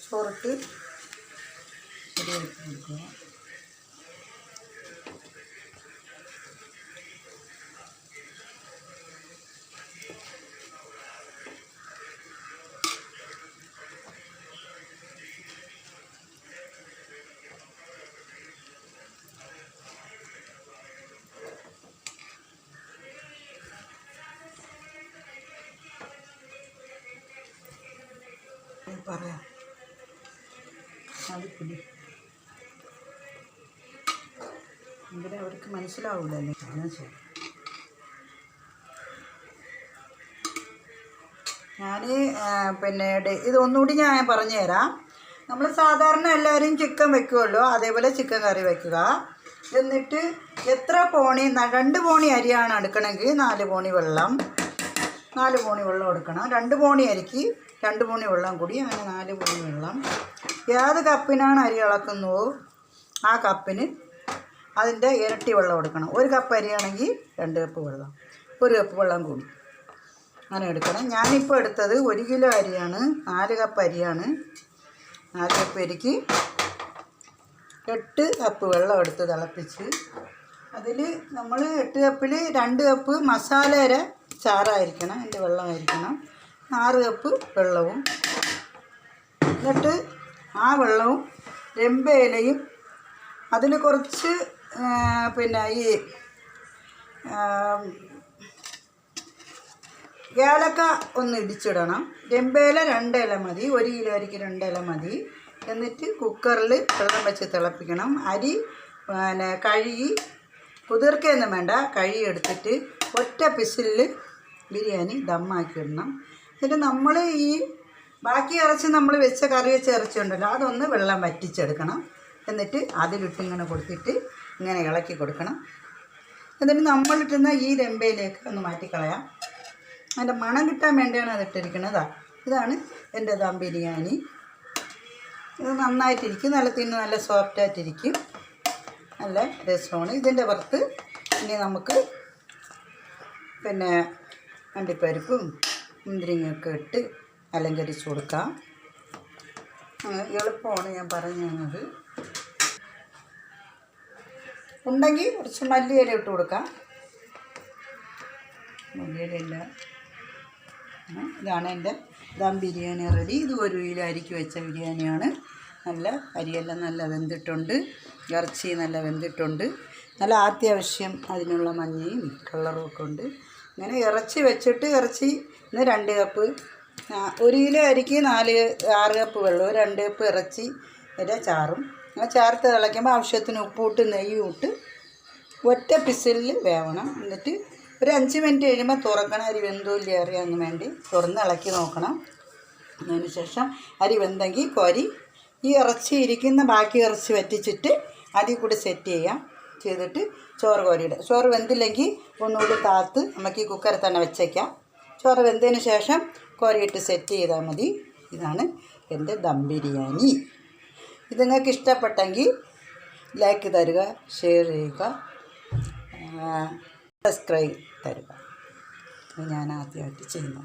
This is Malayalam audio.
ചോറിട്ട് ശരിയാക്കി കൊടുക്കുക. പറയാം അതിപ്പിടി ഇവിടെ അവർക്ക് മനസ്സിലാവില്ലല്ലേ. ഞാൻ പിന്നെ ഇതൊന്നുകൂടി ഞാൻ പറഞ്ഞു തരാം. നമ്മൾ സാധാരണ എല്ലാവരും ചിക്കൻ വെക്കുമല്ലോ, അതേപോലെ ചിക്കൻ കറി വെക്കുക. എന്നിട്ട് എത്ര പോണി 2 പോണി അരിയാണ് എടുക്കണമെങ്കിൽ 4 പോണി വെള്ളം എടുക്കണം. 2 പോണി അരിക്ക് 2 പോണി വെള്ളം കൂടി, അങ്ങനെ 4 പോണി വെള്ളം. ഏത് കപ്പിനാണ് അരി ഇളക്കുന്നുവോ ആ കപ്പിന് അതിൻ്റെ ഇരട്ടി വെള്ളം എടുക്കണം. 1 കപ്പ് അരിയാണെങ്കിൽ 2 കപ്പ് വെള്ളം, 1 കപ്പ് വെള്ളം കൂടി അങ്ങനെ എടുക്കണം. ഞാനിപ്പോൾ എടുത്തത് 1 കിലോ അരിയാണ്, 4 കപ്പ് അരിയാണ്. 4 കപ്പ് അരിക്ക് 8 കപ്പ് വെള്ളം എടുത്ത് തിളപ്പിച്ച് അതിൽ നമ്മൾ 8 കപ്പിൽ 2 കപ്പ് മസാലയുടെ ചാറായിരിക്കണം, അതിൻ്റെ വെള്ളമായിരിക്കണം. 6 കപ്പ് വെള്ളവും, എന്നിട്ട് ആ വെള്ളവും രമ്പയിലയും അതിൽ കുറച്ച് പിന്നെ ഈ ഏലക്ക ഒന്ന് ഇടിച്ചിടണം. രമ്പയില 2 ഇല മതി, 1 കിലോ അരിക്ക് 2 ഇല മതി. എന്നിട്ട് കുക്കറിൽ വെള്ളം വെച്ച് തിളപ്പിക്കണം. അരി പിന്നെ കഴുകി കുതിർക്കൊന്നും വേണ്ട, കഴുകി എടുത്തിട്ട് ഒറ്റ പിസിലിൽ ബിരിയാണി ദമ്മാക്കി ഇടണം. എന്നിട്ട് നമ്മൾ ഈ ബാക്കി ഇറച്ചി നമ്മൾ വെച്ച കറി വെച്ച ഇറച്ചി ഉണ്ടല്ലോ അതൊന്ന് വെള്ളം വറ്റിച്ചെടുക്കണം. എന്നിട്ട് അതിലിട്ട് ഇങ്ങനെ കൊടുത്തിട്ട് ഇങ്ങനെ ഇളക്കി കൊടുക്കണം. എന്നിട്ട് നമ്മളിട്ടുന്ന ഈ രമ്പയിലേക്ക് ഒന്ന് മാറ്റിക്കളയാം. അതിൻ്റെ മണം കിട്ടാൻ വേണ്ടിയാണ് അതിട്ടിരിക്കുന്നത്. ഇതാണ് എൻ്റെ ദം ബിരിയാണി. ഇത് നന്നായിട്ടിരിക്കും, നല്ല സോഫ്റ്റായിട്ടിരിക്കും, നല്ല രസമാണ്. ഇതിൻ്റെ പുറത്ത് ഇനി നമുക്ക് പിന്നെ അണ്ടിപ്പരിപ്പും മുന്തിരിങ്ങയൊക്കെ ഇട്ട് അലങ്കരിച്ച് കൊടുക്കാം. എളുപ്പമാണ് ഞാൻ പറഞ്ഞു തന്നത്. ഉണ്ടെങ്കിൽ കുറച്ച് മല്ലിയില ഇട്ട് കൊടുക്കാം. മല്ലിയില. ഇതാണ് എൻ്റെ ദം ബിരിയാണി റെഡി. ഇത് 1 കിലോ അരിക്ക് വെച്ച ബിരിയാണിയാണ്. നല്ല അരിയെല്ലാം നല്ല വെന്തിട്ടുണ്ട്, ഇറച്ചി നല്ല വെന്തിട്ടുണ്ട്, നല്ല അത്യാവശ്യം അതിനുള്ള മഞ്ഞയും കളറും ഒക്കെ ഉണ്ട്. ഇങ്ങനെ ഇറച്ചി വെച്ചിട്ട് ഇറച്ചി 2 കപ്പ് 1 കിലോ അരിക്ക് 6 കപ്പ് വെള്ളവും 2 കപ്പ് ഇറച്ചി ചാറും ചേർത്ത് തിളയ്ക്കുമ്പോൾ ആവശ്യത്തിന് ഉപ്പിട്ട് നെയ്യും ഇട്ട് ഒറ്റ പിസിലിൽ വേവണം. എന്നിട്ട് ഒരു 5 മിനിറ്റ് കഴിയുമ്പോൾ തുറക്കണം. അരി വെന്തോല്ലി അറിയാൻ വേണ്ടി തുറന്ന് ഇളക്കി നോക്കണം. അതിന് ശേഷം അരി വെന്തെങ്കിൽ കോരി ഈ ഇറച്ചി ഇരിക്കുന്ന ബാക്കി ഇറച്ചി വറ്റിച്ചിട്ട് അതിൽ കൂടി സെറ്റ് ചെയ്യാം. ചെയ്തിട്ട് ചോറ് കോരിയിടുക. ചോറ് വെന്തില്ലെങ്കിൽ ഒന്നുകൂടി താത്ത് നമുക്ക് ഈ കുക്കറിൽ തന്നെ വെച്ചേക്കാം. ചോറ് വെന്തതിന് ശേഷം കോരിയിട്ട് സെറ്റ് ചെയ്താൽ മതി. ഇതാണ് എൻ്റെ ദം ബിരിയാണി. ഇത് നിങ്ങൾക്ക് ഇഷ്ടപ്പെട്ടെങ്കിൽ ലൈക്ക് തരിക, ഷെയർ ചെയ്യുക, സബ്സ്ക്രൈബ് തരിക. ഞാൻ ആദ്യമായിട്ട് ചെയ്യുന്നു.